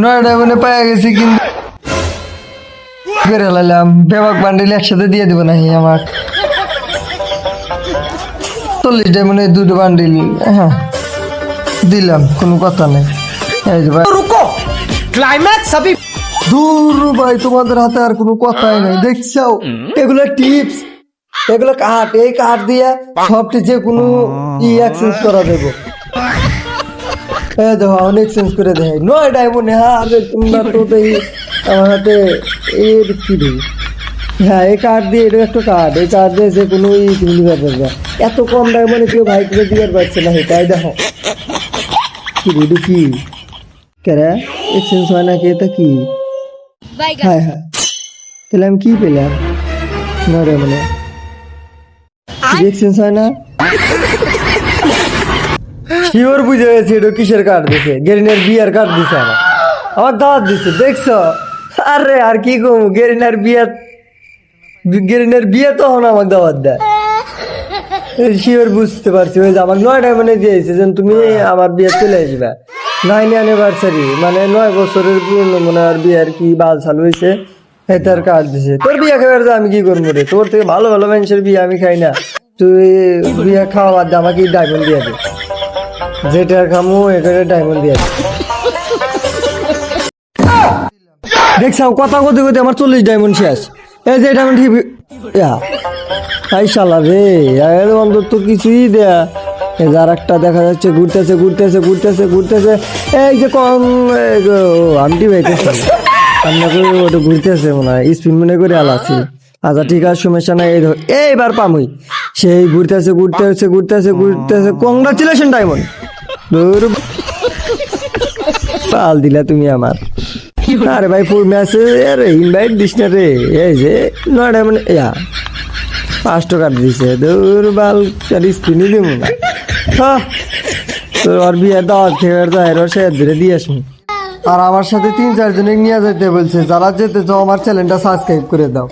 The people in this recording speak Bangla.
নয়টা মানে পাওয়া গেছি কিন্তু করে লাইলাম বেবাক বান্ডিল একসাথে দিয়ে দেবো নাকি আমার 40 ডায়মন্ডে 2 বান্ডিল হ্যাঁ দিলাম কোনো কথা নেই এই যে ভাই रुको क्लाइमैक्स अभी দূর ভাই তোমাদের হাতে আর কোনো কথাই নাই দেখছো এগুলো টিপস এগুলো কার্ড এই কার্ড দিয়ে সবটি যে কোনো এক্সচেঞ্জ করা দেবো এই দেখো অনেক এক্সচেঞ্জ করে দেয় 9 ডায়মন্ড হ্যাঁ আরে তোমরা তো এই আমার হাতে এর কি দিই হ্যাঁ এই কার্ড দিয়ে এটা একটা কার্ড এই কার্ড দিয়ে যে কোনো তুমি দিতে পারবে এত কম ডায়মন্ডে কেউ ভাই করে দিতে পারছে না এটাই দেখো কি দিদি কি কেরে এক্সচেঞ্জ হয় না কি এটা কি হ্যাঁ হ্যাঁ তাহলে আমি কি পেলাম নরে মানে এক্সচেঞ্জ হয় না শিওর বুঝে গেছি এটা কিসের কার্ড দিছে গেরিনের বিয়ার কার্ড দিছে আমার দাওয়াত দিছে দেখছো আরে আর কি কম গেরিনের বিয়ে তখন আমাকে দাওয়াত দেয় শিওর বুঝতে পারছি ওই যে আমার 9 ডায়মন্ডে দিয়েছে যেন তুমি আমার বিয়ে চলে আসবে 9 অ্যানিভার্সারি মানে 9 বছরের পুরনো মনে আর বিয়ের কি বাল চালু হয়েছে এটার কার্ড দিছে তোর বিয়ে খাবার আমি কি করবো রে তোর থেকে ভালো ভালো মানুষের বিয়ে আমি খাই না তুই বিয়ে খাওয়া বাদ দে আমাকে ডায়মন্ড দিয়ে দে যেটা খামু এটা ডায়মন্ড দিয়ে দে দেখছাও কথা কতে কতে আমার 40 ডায়মন্ড শেষ এই যে ডায়মন্ড তাই শালা রে এর অন্তত কিছুই দেয়া যার একটা দেখা যাচ্ছে ঘুরতেছে ঘুরতেছে ঘুরতেছে ঘুরতেছে এই যে কম আমটি ভাইতেছে আমরা করে ওটা ঘুরতেছে মনে হয় স্পিন মনে করে আলাছি আচ্ছা ঠিক আছে সমস্যা নাই এইবার পামুই সেই ঘুরতেছে ঘুরতেছে ঘুরতেছে ঘুরতেছে কংগ্রাচুলেশন ডায়মন্ড পাল দিলা তুমি আমার আরে ভাই ফুল ম্যাচে আরে ইনভাইট দিস না রে এই যে 9 ডায়মন্ড 5 টাকা দিছে দূর বাল স্পিনই দেবো না হ্যাঁ তোর আর বিয়ে দাওয়াত খেয়ে দাও সে ধরে দিয়ে আসুন আর আমার সাথে 3-4 জনে নিয়ে যেতে বলছে যারা যেতে চাও আমার চ্যানেলটা সাবস্ক্রাইব করে দাও